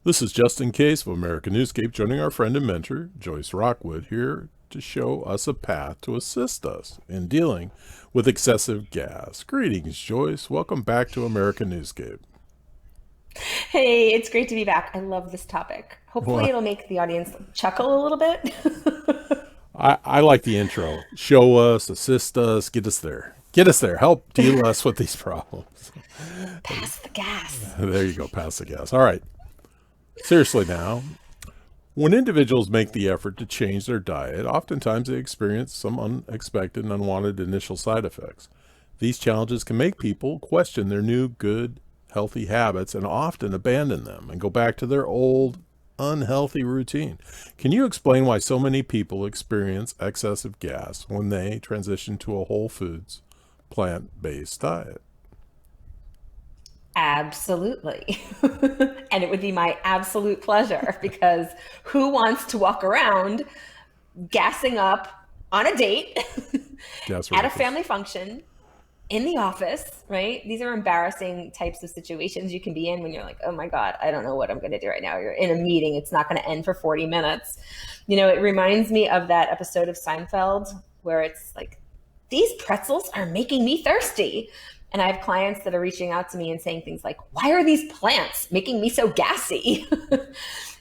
This is Justin Case of American Newscape, joining our friend and mentor, Joyce Rockwood, here to show us a path to assist us in dealing with excessive gas. Greetings, Joyce. Welcome back to American Newscape. Hey, it's great to be back. I love this topic. Hopefully, Well, it'll make the audience chuckle a little bit. I like the intro. Show us, assist us, get us there. Get us there. Help deal us with these problems. Pass the gas. There you go. Pass the gas. All right. Seriously now, when individuals make the effort to change their diet, oftentimes they experience some unexpected and unwanted initial side effects. These challenges can make people question their new good, healthy habits and often abandon them and go back to their old, unhealthy routine. Can you explain why so many people experience excessive gas when they transition to a whole foods, plant-based diet? Absolutely. And it would be my absolute pleasure because who wants to walk around gassing up on a date Gas at a reflux. family function in the office, right? These are embarrassing types of situations you can be in when you're like, oh my God, I don't know what I'm going to do right now. You're in a meeting, it's not going to end for 40 minutes. It reminds me of that episode of Seinfeld where it's like, these pretzels are making me thirsty. And I have clients that are reaching out to me and saying things like, why are these plants making me so gassy?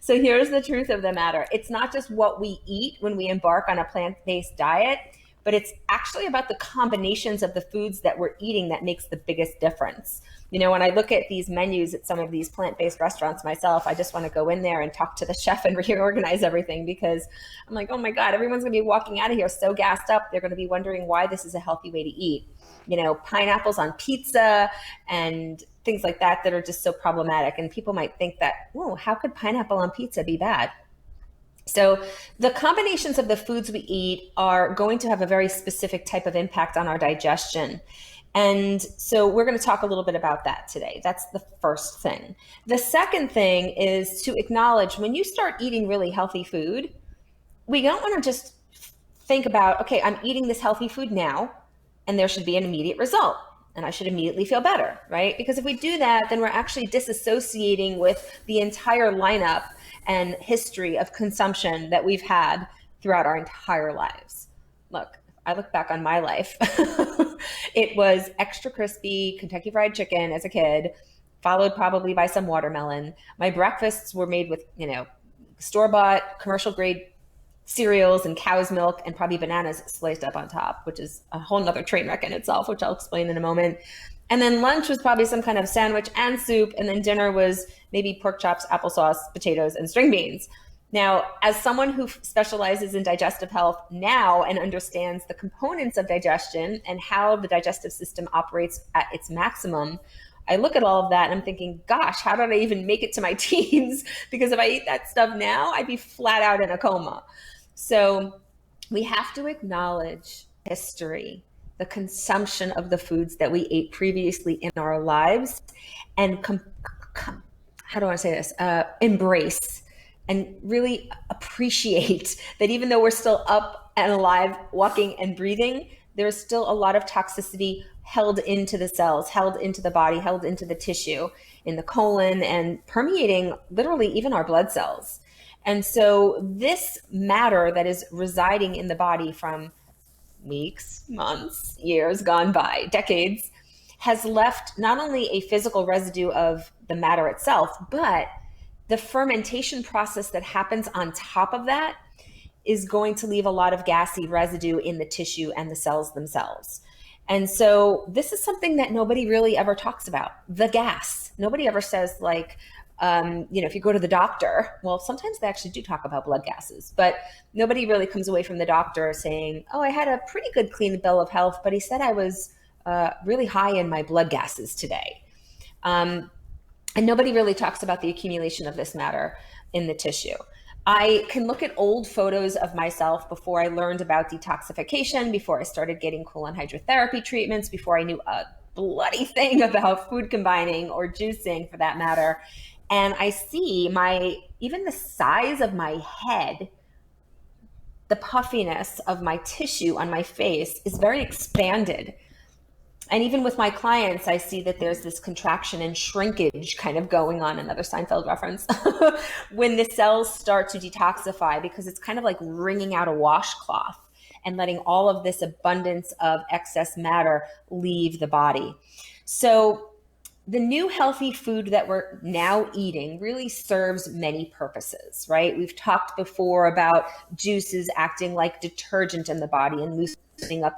So here's the truth of the matter. It's not just what we eat when we embark on a plant-based diet, but it's actually about the combinations of the foods that we're eating that makes the biggest difference. When I look at these menus at some of these plant-based restaurants myself, I just want to go in there and talk to the chef and reorganize everything because I'm like, oh my God, everyone's going to be walking out of here so gassed up. They're going to be wondering why this is a healthy way to eat. Pineapples on pizza and things like that are just so problematic. And people might think that, oh, how could pineapple on pizza be bad? So the combinations of the foods we eat are going to have a very specific type of impact on our digestion. And so we're going to talk a little bit about that today. That's the first thing. The second thing is to acknowledge when you start eating really healthy food, we don't want to just think about, okay, I'm eating this healthy food now, and there should be an immediate result. And I should immediately feel better, right? Because if we do that, then we're actually disassociating with the entire lineup and history of consumption that we've had throughout our entire lives. Look, I look back on my life. It was extra crispy Kentucky Fried Chicken as a kid, followed probably by some watermelon. My breakfasts were made with, store-bought commercial grade cereals and cow's milk and probably bananas sliced up on top, which is a whole nother train wreck in itself, which I'll explain in a moment. And then lunch was probably some kind of sandwich and soup. And then dinner was maybe pork chops, applesauce, potatoes, and string beans. Now, as someone who specializes in digestive health now and understands the components of digestion and how the digestive system operates at its maximum, I look at all of that and I'm thinking, gosh, how did I even make it to my teens? Because if I eat that stuff now, I'd be flat out in a coma. So we have to acknowledge history, the consumption of the foods that we ate previously in our lives, and how do I say this? Embrace and really appreciate that even though we're still up and alive, walking and breathing, there's still a lot of toxicity held into the cells, held into the body, held into the tissue, in the colon, and permeating literally even our blood cells. And so this matter that is residing in the body from weeks, months, years gone by, decades, has left not only a physical residue of the matter itself, but the fermentation process that happens on top of that is going to leave a lot of gassy residue in the tissue and the cells themselves. And so this is something that nobody really ever talks about, the gas. Nobody ever says like, if you go to the doctor, well, sometimes they actually do talk about blood gases, but nobody really comes away from the doctor saying, oh, I had a pretty good clean bill of health, but he said I was really high in my blood gases today. And nobody really talks about the accumulation of this matter in the tissue. I can look at old photos of myself before I learned about detoxification, before I started getting colon hydrotherapy treatments, before I knew a bloody thing about food combining or juicing for that matter. And I see even the size of my head, the puffiness of my tissue on my face is very expanded. And even with my clients, I see that there's this contraction and shrinkage kind of going on, another Seinfeld reference, when the cells start to detoxify, because it's kind of like wringing out a washcloth and letting all of this abundance of excess matter leave the body. So the new healthy food that we're now eating really serves many purposes, right? We've talked before about juices acting like detergent in the body and loosening up.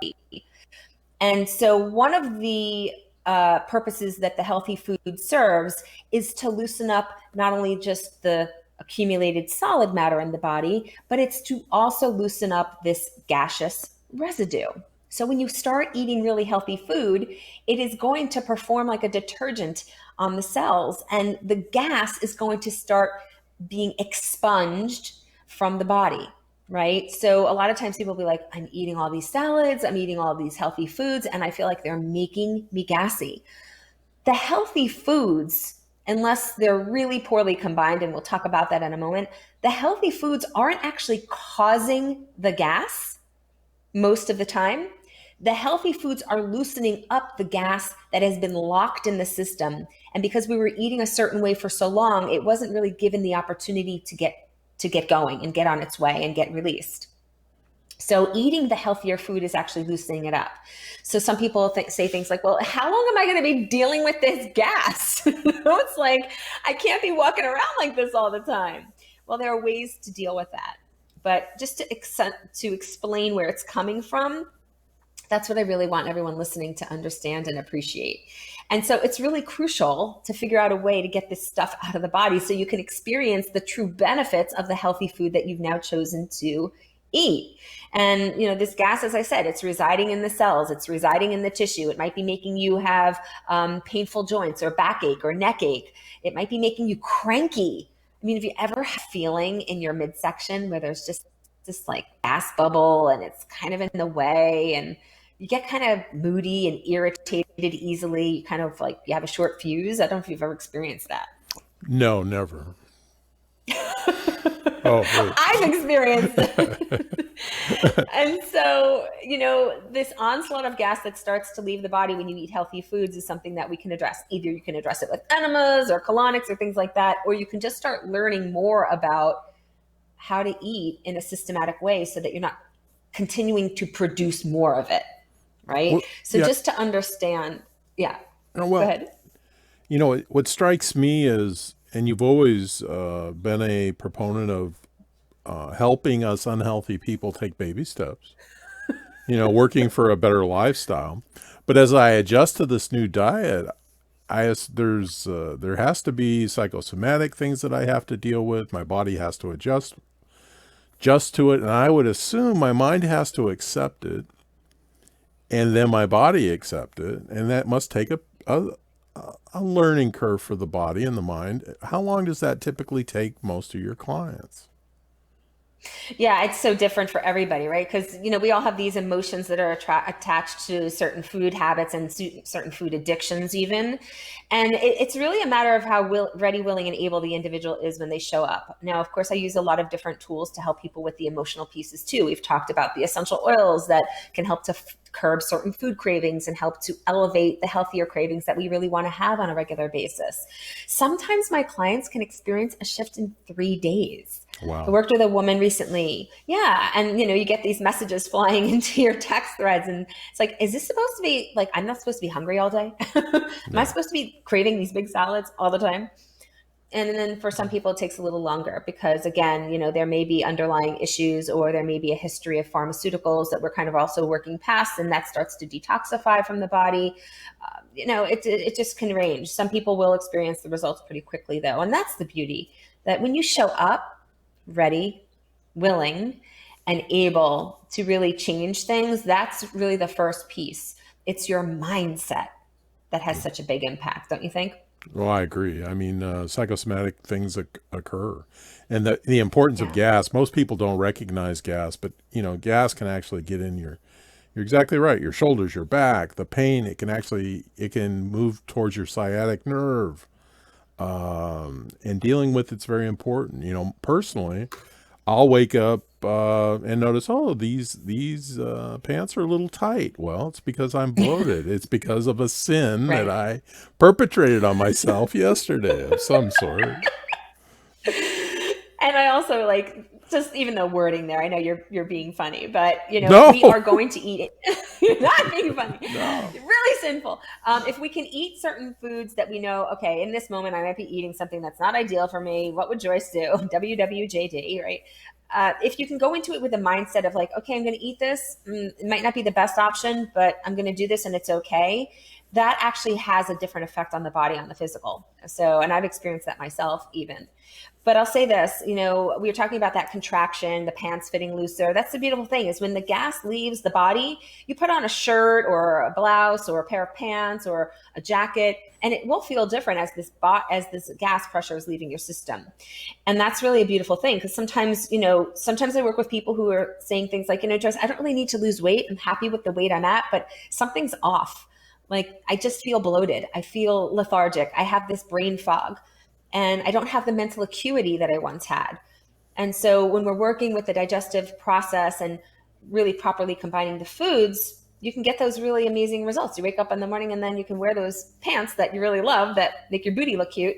And so, one of the purposes that the healthy food serves is to loosen up not only just the accumulated solid matter in the body, but it's to also loosen up this gaseous residue. So, when you start eating really healthy food, it is going to perform like a detergent on the cells, and the gas is going to start being expunged from the body, right? So a lot of times people will be like, I'm eating all these salads, I'm eating all these healthy foods, and I feel like they're making me gassy. The healthy foods, unless they're really poorly combined, and we'll talk about that in a moment, the healthy foods aren't actually causing the gas most of the time. The healthy foods are loosening up the gas that has been locked in the system. And because we were eating a certain way for so long, it wasn't really given the opportunity to get going and get on its way and get released. So eating the healthier food is actually loosening it up. So some people say things like, well, how long am I going to be dealing with this gas? It's like, I can't be walking around like this all the time. Well, there are ways to deal with that. But just to explain where it's coming from, that's what I really want everyone listening to understand and appreciate. And so it's really crucial to figure out a way to get this stuff out of the body so you can experience the true benefits of the healthy food that you've now chosen to eat. And, this gas, as I said, it's residing in the cells, it's residing in the tissue. It might be making you have painful joints or backache or neck ache. It might be making you cranky. I mean, if you ever have a feeling in your midsection where there's just this like gas bubble and it's kind of in the way, and you get kind of moody and irritated easily, you kind of like you have a short fuse. I don't know if you've ever experienced that. No, never. Oh, wait. I've experienced it. And so, this onslaught of gas that starts to leave the body when you eat healthy foods is something that we can address. Either you can address it with enemas or colonics or things like that, or you can just start learning more about how to eat in a systematic way so that you're not continuing to produce more of it, right? Well, So yeah. just to understand, yeah, go Well, ahead. what strikes me is, and you've always been a proponent of helping us unhealthy people take baby steps, working for a better lifestyle. But as I adjust to this new diet, there has to be psychosomatic things that I have to deal with. My body has to adjust to it, and I would assume my mind has to accept it, and then my body accept it, and that must take a learning curve for the body and the mind. How long does that typically take most of your clients? Yeah, it's so different for everybody, right? Because, we all have these emotions that are attached to certain food habits and certain food addictions, even. And it's really a matter of how ready, willing, and able the individual is when they show up. Now, of course, I use a lot of different tools to help people with the emotional pieces too. We've talked about the essential oils that can help to curb certain food cravings and help to elevate the healthier cravings that we really want to have on a regular basis. Sometimes my clients can experience a shift in 3 days. I Wow. worked with a woman recently. Yeah. And you get these messages flying into your text threads. And it's like, is this supposed to be like, I'm not supposed to be hungry all day? Am I Yeah. supposed to be craving these big salads all the time? And then for some people, it takes a little longer because, again, there may be underlying issues or there may be a history of pharmaceuticals that we're kind of also working past, and that starts to detoxify from the body. It just can range. Some people will experience the results pretty quickly, though. And that's the beauty, that when you show up ready, willing, and able to really change things, that's really the first piece. It's your mindset that has such a big impact, don't you think? Well, I agree. I mean, psychosomatic things occur, and the importance of Yeah. gas. Most people don't recognize gas, but gas can actually get in your. You're exactly right. Your shoulders, your back, the pain. It can move towards your sciatic nerve, and dealing with it's very important. Personally, I'll wake up and notice, oh, these pants are a little tight. Well, it's because I'm bloated. It's because of a sin that Right. I perpetrated on myself yesterday of some sort. And I also like just even the wording there. I know you're being funny, but No, we are going to eat it. You're not being funny. no. Really sinful. If we can eat certain foods that we know, okay, in this moment I might be eating something that's not ideal for me. What would Joyce do? WWJD, right? If you can go into it with a mindset of like, okay, I'm going to eat this. It might not be the best option, but I'm going to do this and it's okay. That actually has a different effect on the body, on the physical. So, and I've experienced that myself even. But I'll say this, we were talking about that contraction, the pants fitting looser. That's the beautiful thing is when the gas leaves the body, you put on a shirt or a blouse or a pair of pants or a jacket, and it will feel different as this gas pressure is leaving your system. And that's really a beautiful thing because sometimes I work with people who are saying things like, Joyce, I don't really need to lose weight. I'm happy with the weight I'm at, but something's off. Like I just feel bloated. I feel lethargic. I have this brain fog and I don't have the mental acuity that I once had. And so when we're working with the digestive process and really properly combining the foods, you can get those really amazing results. You wake up in the morning and then you can wear those pants that you really love that make your booty look cute.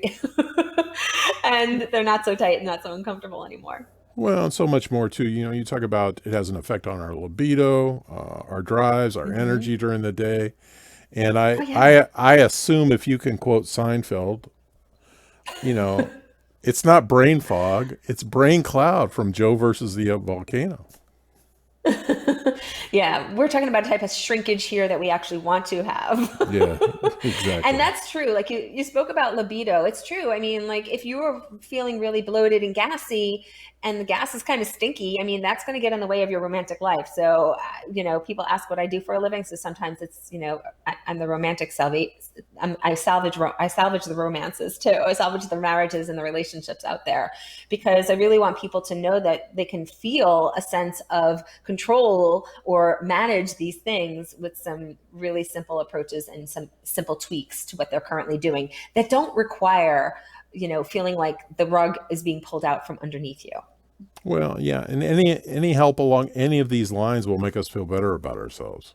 And they're not so tight and not so uncomfortable anymore. Well, and so much more too. You talk about it has an effect on our libido, our drives, our Mm-hmm. energy during the day. And Oh, yeah. I assume if you can quote Seinfeld, you know, it's not brain fog, it's brain cloud from Joe versus the volcano. Yeah, we're talking about a type of shrinkage here that we actually want to have. Yeah, And exactly. that's true. Like you spoke about libido. It's true. I mean, like if you're feeling really bloated and gassy and the gas is kind of stinky, I mean, that's going to get in the way of your romantic life. So, people ask what I do for a living. So sometimes it's, I'm the romantic salvage. I salvage the romances too. I salvage the marriages and the relationships out there because I really want people to know that they can feel a sense of control or manage these things with some really simple approaches and some simple tweaks to what they're currently doing that don't require, feeling like the rug is being pulled out from underneath you. Well, yeah, and any help along any of these lines will make us feel better about ourselves.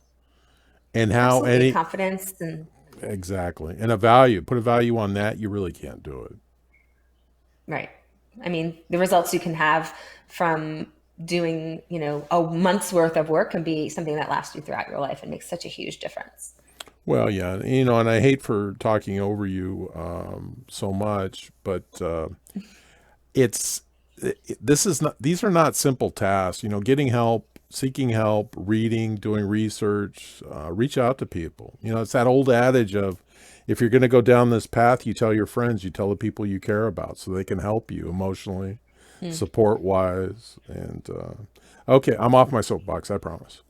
And how Absolutely. any Confidence and exactly. And a value, put a value on that, you really can't do it. right. I mean, the results you can have from doing, a month's worth of work can be something that lasts you throughout your life and makes such a huge difference. Well, yeah, and I hate for talking over you so much, but it's this is not these are not simple tasks. Getting help, seeking help, reading, doing research, reach out to people. It's that old adage of if you're going to go down this path, you tell your friends, you tell the people you care about, so they can help you emotionally, Hmm. support wise. And okay, I'm off my soapbox. I promise.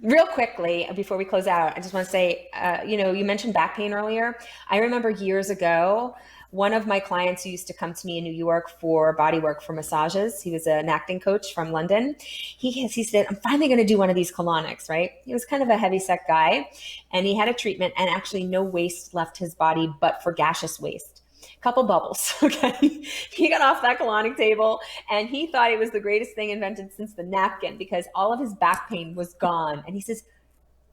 Real quickly, before we close out, I just want to say, you mentioned back pain earlier. I remember years ago, one of my clients who used to come to me in New York for body work for massages, he was an acting coach from London. He said, I'm finally going to do one of these colonics, right? He was kind of a heavy set guy and he had a treatment and actually no waste left his body, but for gaseous waste. Couple bubbles. Okay. He got off that colonic table and he thought it was the greatest thing invented since the napkin because all of his back pain was gone. And he says,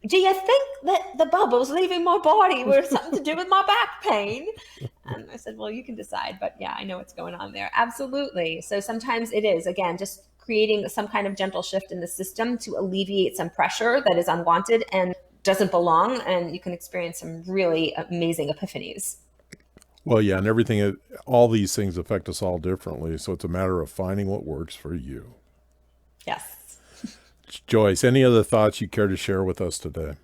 do you think that the bubbles leaving my body were something to do with my back pain? And I said, well, you can decide. But yeah, I know what's going on there. Absolutely. So sometimes it is, again, just creating some kind of gentle shift in the system to alleviate some pressure that is unwanted and doesn't belong. And you can experience some really amazing epiphanies. Well, yeah, and all these things affect us all differently. So it's a matter of finding what works for you. Yes. Joyce, any other thoughts you care to share with us today?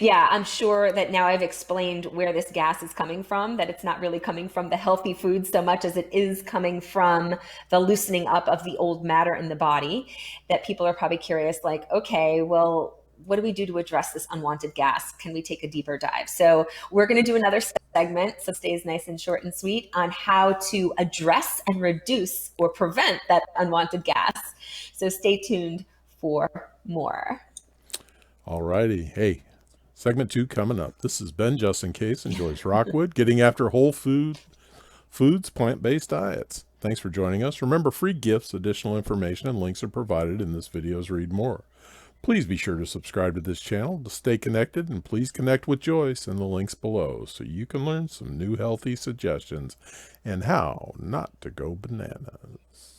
Yeah, I'm sure that now I've explained where this gas is coming from, that it's not really coming from the healthy foods so much as it is coming from the loosening up of the old matter in the body. That people are probably curious, like, okay, well, what do we do to address this unwanted gas? Can we take a deeper dive? So, we're going to do another segment, so stays nice and short and sweet, on how to address and reduce or prevent that unwanted gas. So, stay tuned for more. All righty. Hey, segment 2 coming up. This has been Justin Case and Joyce Rockwood getting after whole foods, plant-based diets. Thanks for joining us. Remember, free gifts, additional information, and links are provided in this video's Read More. Please be sure to subscribe to this channel to stay connected, and please connect with Joyce in the links below so you can learn some new healthy suggestions and how not to go bananas.